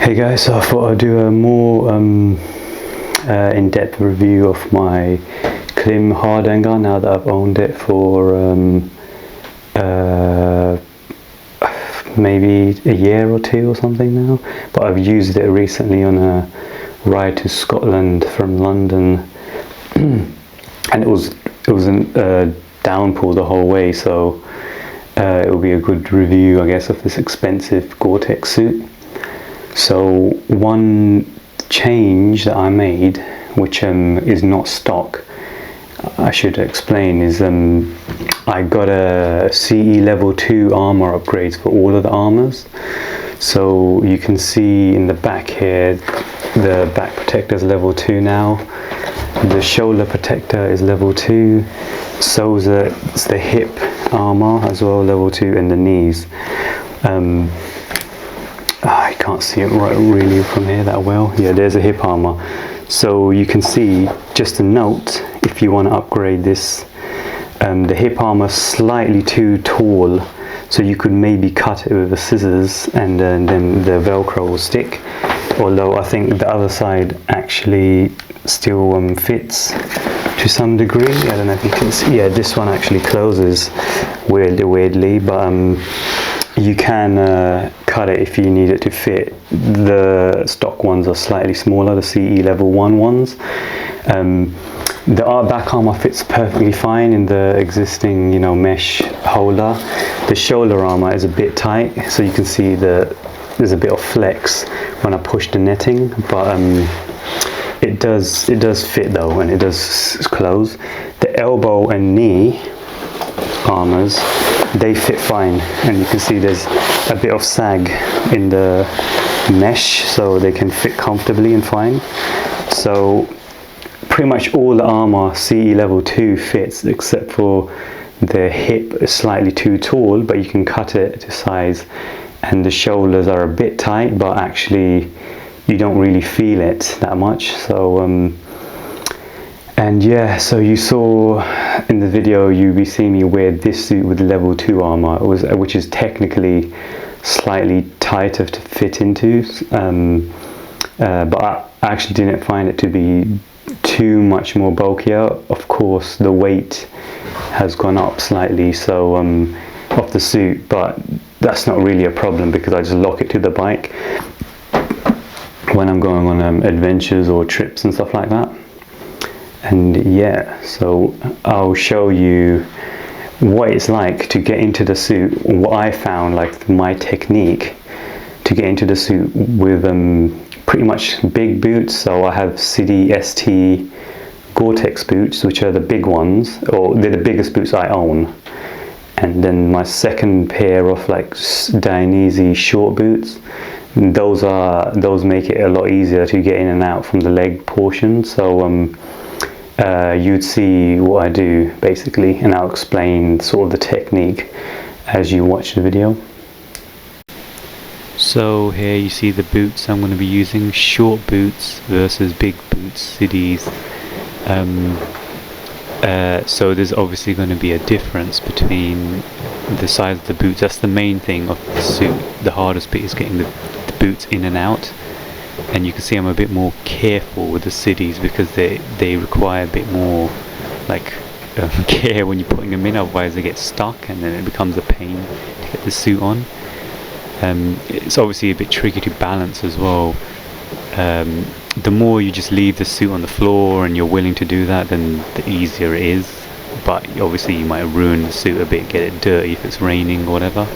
Hey guys, so I thought I'd do a more in-depth review of my Klim Hardanger now that I've owned it for maybe a year or two or something now. But I've used it recently on a ride to Scotland from London, and it was a downpour the whole way, so it will be a good review, I guess, of this expensive Gore-tex suit. So one change that I made, which is not stock, I should explain, is I got a CE level 2 armor upgrades for all of the armors. So you can see in the back here, the back protector is level 2 now. The shoulder protector is level 2. So is the hip armor as well, level 2, and the knees. I can't see it really from here that well. Yeah, there's a hip armor. So you can see, just a note, if you want to upgrade this, the hip armor is slightly too tall, so you could maybe cut it with the scissors and then the Velcro will stick. Although I think the other side actually still fits to some degree. I don't know if you can see. Yeah, this one actually closes weirdly, but you can cut it if you need it to fit. The stock ones are slightly smaller, the CE level 1 ones. The back armor fits perfectly fine in the existing, mesh holder. The shoulder armor is a bit tight, so you can see there's a bit of flex when I push the netting, but it does fit though, and it does close. The elbow and knee armors, they fit fine, and you can see there's a bit of sag in the mesh, so they can fit comfortably and fine. So pretty much all the armor CE level 2 fits, except for the hip is slightly too tall, but you can cut it to size, and the shoulders are a bit tight, but actually you don't really feel it that much. So and yeah, so you saw in the video, you'll be seeing me wear this suit with level 2 armor, which is technically slightly tighter to fit into, but I actually didn't find it to be too much more bulkier. Of course, the weight has gone up slightly, so of the suit, but that's not really a problem because I just lock it to the bike when I'm going on adventures or trips and stuff like that. And yeah, so I'll show you what it's like to get into the suit, what I found, like my technique to get into the suit with pretty much big boots. So I have City ST Gore-tex boots, which are the big ones, or they're the biggest boots I own. And then my second pair of like Dainese short boots, those make it a lot easier to get in and out from the leg portion. So you'd see what I do basically, and I'll explain sort of the technique as you watch the video. So here you see the boots I'm going to be using, short boots versus big boots, Cities. So there's obviously going to be a difference between the size of the boots. That's the main thing of the suit. The hardest bit is getting the boots in and out. And you can see I'm a bit more careful with the Cities because they require a bit more like care when you're putting them in, otherwise they get stuck and then it becomes a pain to get the suit on. It's obviously a bit tricky to balance as well. The more you just leave the suit on the floor and you're willing to do that, then the easier it is. But obviously you might ruin the suit a bit, get it dirty if it's raining or whatever.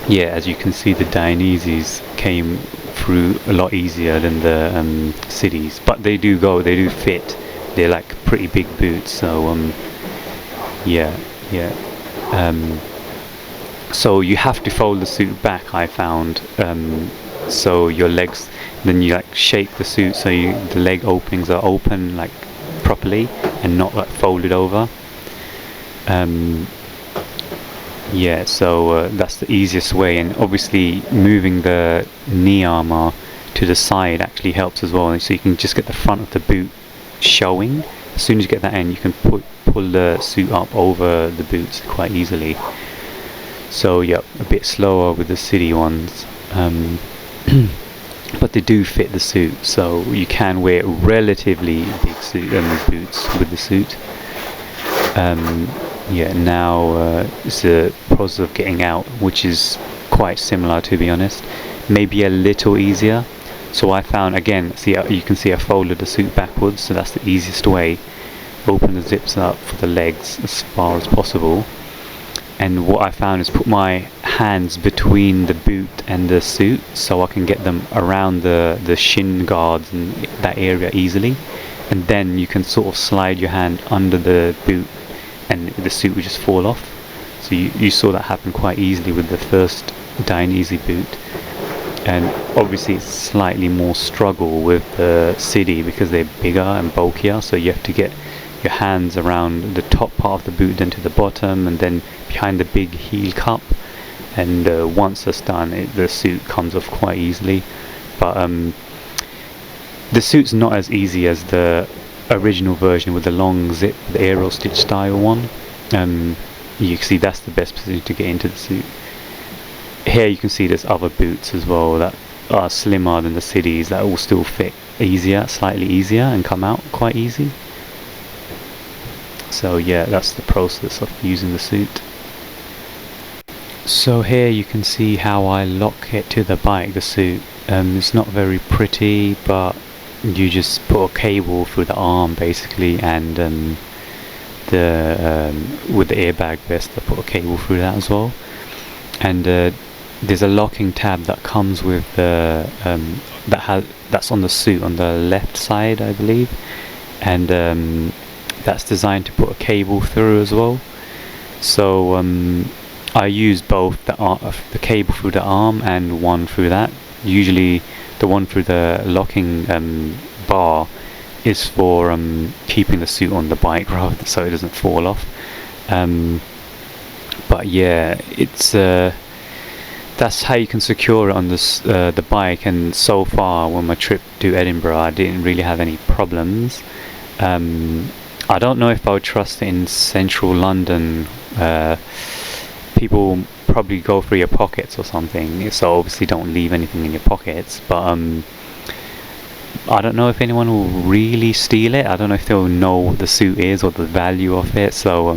Yeah, as you can see, the Daineses came through a lot easier than the Cities, but they do fit. They're like pretty big boots, so yeah. So you have to fold the suit back, I found, so your legs, then you like shape the suit so the leg openings are open like properly and not like folded over. Yeah, so that's the easiest way, and obviously moving the knee armor to the side actually helps as well, so you can just get the front of the boot showing. As soon as you get that in, you can pull the suit up over the boots quite easily. So yeah, a bit slower with the City ones. but they do fit the suit, so you can wear relatively big suit boots with the suit. Yeah, now it's the process of getting out, which is quite similar, to be honest, maybe a little easier. So I found, again, see, you can see I folded the suit backwards, so that's the easiest way. Open the zips up for the legs as far as possible, and what I found is put my hands between the boot and the suit, so I can get them around the shin guards and that area easily, and then you can sort of slide your hand under the boot and the suit would just fall off. So you saw that happen quite easily with the first Dainese boot. And obviously it's slightly more struggle with the City because they're bigger and bulkier, so you have to get your hands around the top part of the boot, then to the bottom, and then behind the big heel cup, and once that's done, the suit comes off quite easily. But the suit's not as easy as the original version with the long zip, the aero stitch style one. You can see that's the best position to get into the suit. Here you can see there's other boots as well that are slimmer than the Cities that will still fit easier, slightly easier, and come out quite easy. So yeah, that's the process of using the suit. So here you can see how I lock it to the bike, the suit. It's not very pretty, but you just put a cable through the arm basically, and with the airbag vest I put a cable through that as well. And there's a locking tab that comes with that's on the suit on the left side, I believe, and that's designed to put a cable through as well. So I use both the cable through the arm and one through that. Usually the one through the locking bar is for keeping the suit on the bike rather, so it doesn't fall off. But yeah, it's that's how you can secure it on the bike. And so far, on my trip to Edinburgh, I didn't really have any problems. I don't know if I would trust it in central London. People probably go through your pockets or something, so obviously don't leave anything in your pockets. But I don't know if anyone will really steal it. I don't know if they'll know what the suit is or the value of it. So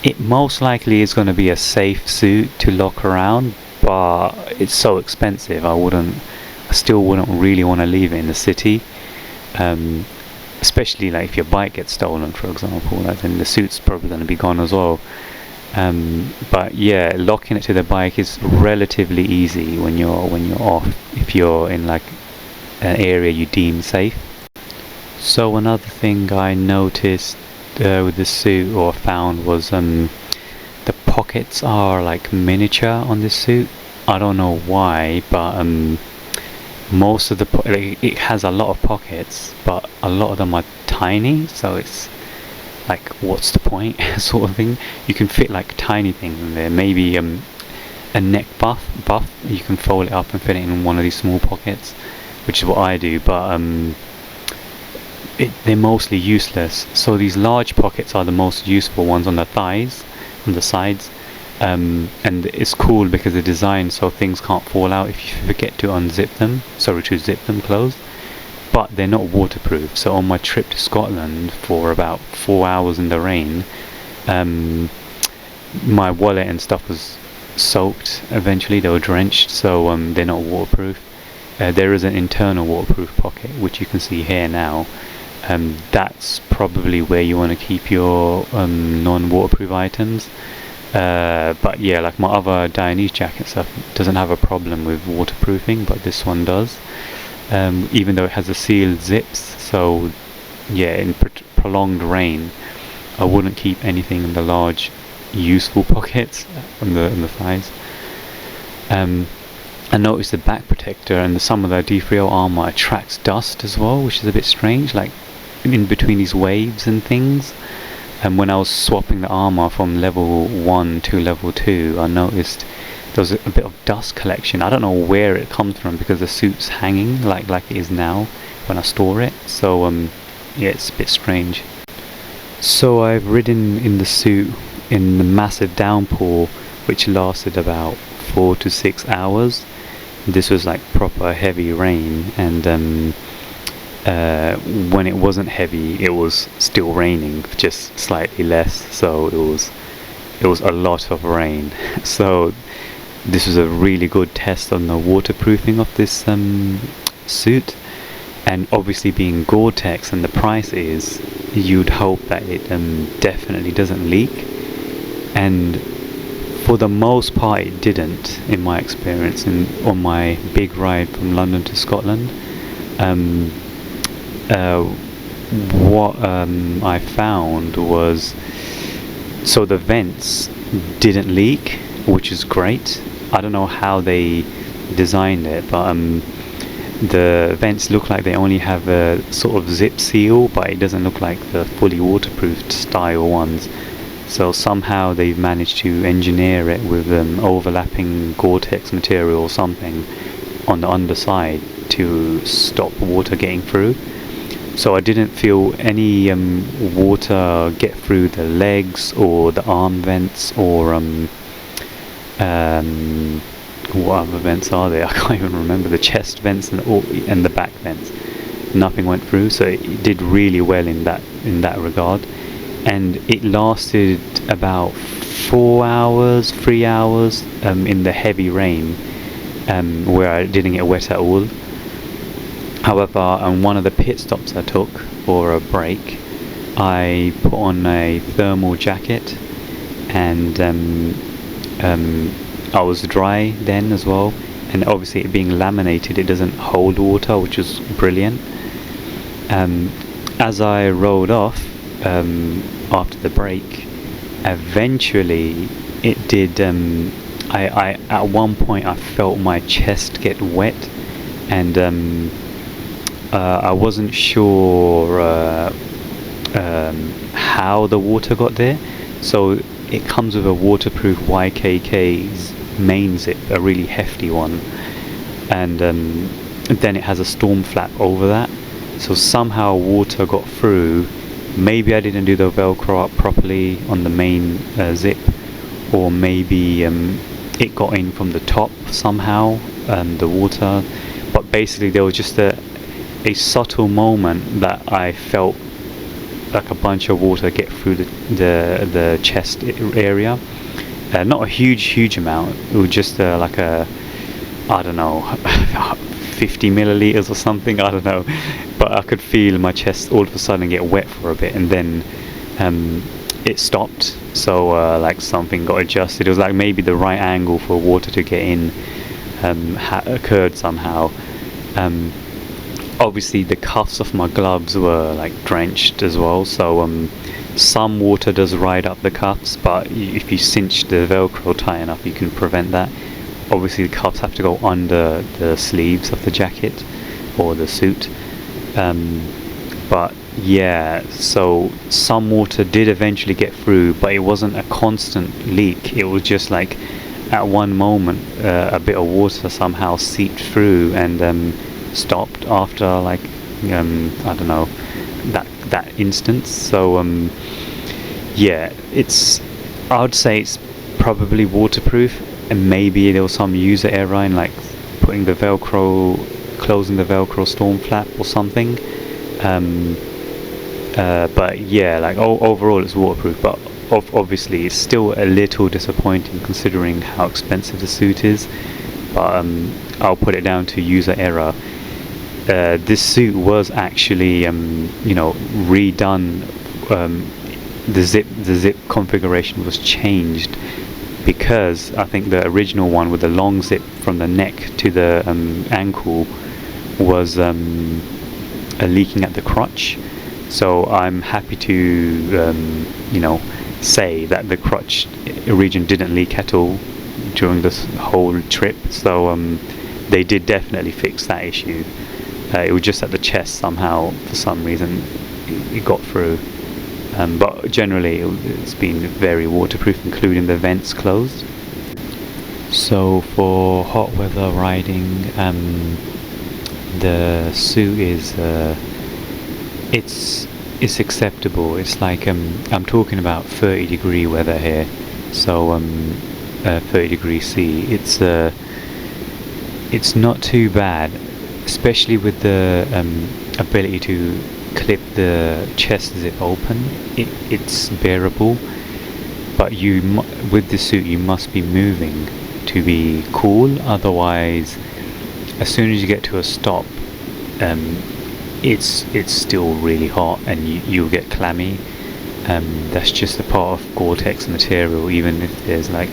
it most likely is going to be a safe suit to lock around, but it's so expensive. I still wouldn't really want to leave it in the city, especially like if your bike gets stolen, for example. Then the suit's probably going to be gone as well. But yeah, locking it to the bike is relatively easy when you're off, if you're in like an area you deem safe. So another thing I noticed with the suit, or found, was the pockets are like miniature on this suit. I don't know why, but most of it has a lot of pockets, but a lot of them are tiny, so it's like, what's the point sort of thing. You can fit like tiny things in there, maybe a neck buff, you can fold it up and fit it in one of these small pockets, which is what I do, but they're mostly useless. So these large pockets are the most useful ones on the thighs, on the sides, and it's cool because they're designed so things can't fall out if you forget to unzip them, to zip them closed. But they're not waterproof, so on my trip to Scotland for about 4 hours in the rain, my wallet and stuff was soaked. Eventually they were drenched, so they're not waterproof. There is an internal waterproof pocket, which you can see here now. That's probably where you want to keep your non-waterproof items. But yeah, like my other Dainese jacket stuff doesn't have a problem with waterproofing, but this one does. Even though it has a sealed zips, so yeah, in prolonged rain I wouldn't keep anything in the large useful pockets on the thighs. I noticed the back protector and some of the D3O armour attracts dust as well, which is a bit strange, like in between these waves and things. And when I was swapping the armour from level 1 to level 2, I noticed there was a bit of dust collection. I don't know where it comes from because the suit's hanging like it is now when I store it. So yeah, it's a bit strange. So I've ridden in the suit in the massive downpour, which lasted about 4 to 6 hours, this was like proper heavy rain, and when it wasn't heavy, it was still raining, just slightly less. So it was a lot of rain. So this was a really good test on the waterproofing of this suit. And obviously, being Gore-tex and the price is, you'd hope that it definitely doesn't leak. And for the most part, it didn't, in my experience, on my big ride from London to Scotland. What I found was, so the vents didn't leak, which is great. I don't know how they designed it, but the vents look like they only have a sort of zip seal, but it doesn't look like the fully waterproofed style ones. So somehow they've managed to engineer it with overlapping Gore-tex material or something on the underside to stop water getting through. So I didn't feel any water get through the legs or the arm vents, or what other vents are there? I can't even remember. The chest vents and the back vents. Nothing went through, so it did really well in that regard. And it lasted about 4 hours, 3 hours in the heavy rain, where I didn't get wet at all. However, on one of the pit stops I took for a break, I put on a thermal jacket, and I was dry then as well. And obviously, it being laminated, it doesn't hold water, which is brilliant. As I rode off after the break, eventually it did. I at one point I felt my chest get wet, and I wasn't sure how the water got there. So it comes with a waterproof YKK's main zip, a really hefty one, and then it has a storm flap over that. So somehow water got through. Maybe I didn't do the Velcro up properly on the main zip, or maybe it got in from the top somehow, the water. But basically, there was just a subtle moment that I felt like a bunch of water get through the chest area. Not a huge amount. It was just like a, I don't know, 50 milliliters or something. I don't know, but I could feel my chest all of a sudden get wet for a bit, and then it stopped. So like something got adjusted. It was like maybe the right angle for water to get in occurred somehow. Obviously the cuffs of my gloves were like drenched as well, so some water does ride up the cuffs, but if you cinch the Velcro tight enough, you can prevent that. Obviously the cuffs have to go under the sleeves of the jacket or the suit, but yeah, so some water did eventually get through, but it wasn't a constant leak. It was just like at one moment a bit of water somehow seeped through and stopped after like I don't know, that instance. So yeah, I would say it's probably waterproof, and maybe there was some user error in like closing the Velcro storm flap or something. But yeah, like overall it's waterproof, but obviously it's still a little disappointing considering how expensive the suit is. But I'll put it down to user error. This suit was actually redone. The zip configuration was changed because I think the original one with the long zip from the neck to the ankle was leaking at the crotch. So I'm happy to say that the crotch region didn't leak at all during this whole trip. So they did definitely fix that issue. It was just at the chest somehow, for some reason, it got through. But generally it's been very waterproof, including the vents closed. So for hot weather riding, the suit is it's acceptable. It's like I'm talking about 30-degree weather here, so 30 degrees C. it's not too bad, especially with the ability to clip the chest zip open. It's bearable, but with the suit you must be moving to be cool, otherwise as soon as you get to a stop, it's still really hot and you'll get clammy. That's just a part of Gore-tex material, even if there's like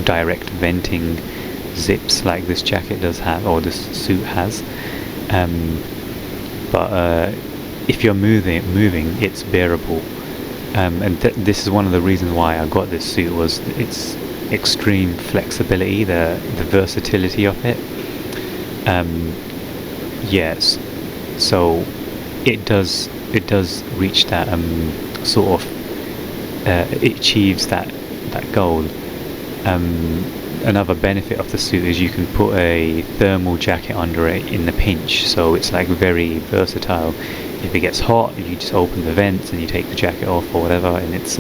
direct venting zips like this jacket does have, or this suit has. But if you're moving, it's bearable. And this is one of the reasons why I got this suit, was its extreme flexibility, the versatility of it. Yes, so it does reach that sort of it achieves that goal. Another benefit of the suit is you can put a thermal jacket under it in the pinch, so it's like very versatile. If it gets hot, you just open the vents and you take the jacket off or whatever, and it's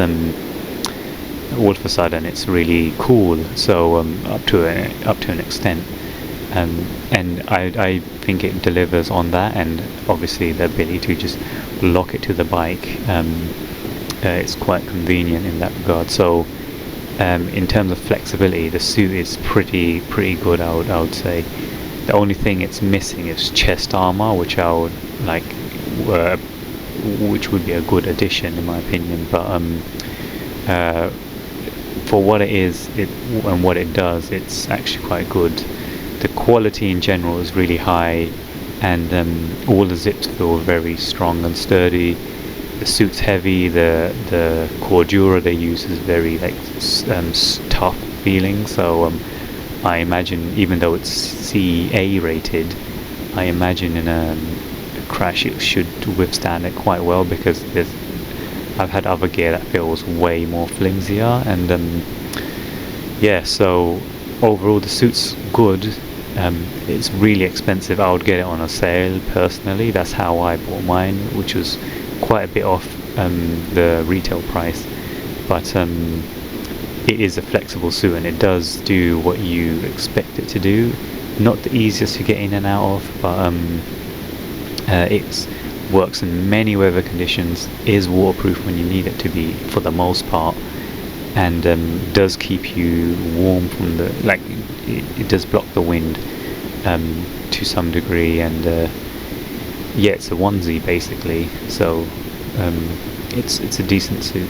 all of a sudden it's really cool. So up to an extent, and I think it delivers on that, and obviously the ability to just lock it to the bike. It's quite convenient in that regard. So in terms of flexibility, the suit is pretty good. I would say the only thing it's missing is chest armor, which I would like, which would be a good addition in my opinion. But for what it is, and what it does, it's actually quite good. The quality in general is really high, and all the zips feel very strong and sturdy. The suit's heavy. The cordura they use is very like tough feeling. So I imagine, even though it's CA rated, I imagine in a crash it should withstand it quite well, because I've had other gear that feels way more flimsier. And yeah, so overall the suit's good. It's really expensive. I would get it on a sale personally. That's how I bought mine, which was quite a bit off the retail price. But it is a flexible suit, and it does do what you expect it to do. Not the easiest to get in and out of, but it works in many weather conditions, is waterproof when you need it to be for the most part, and does keep you warm from the, like, it does block the wind to some degree. And yeah, it's a onesie basically, so it's a decent suit.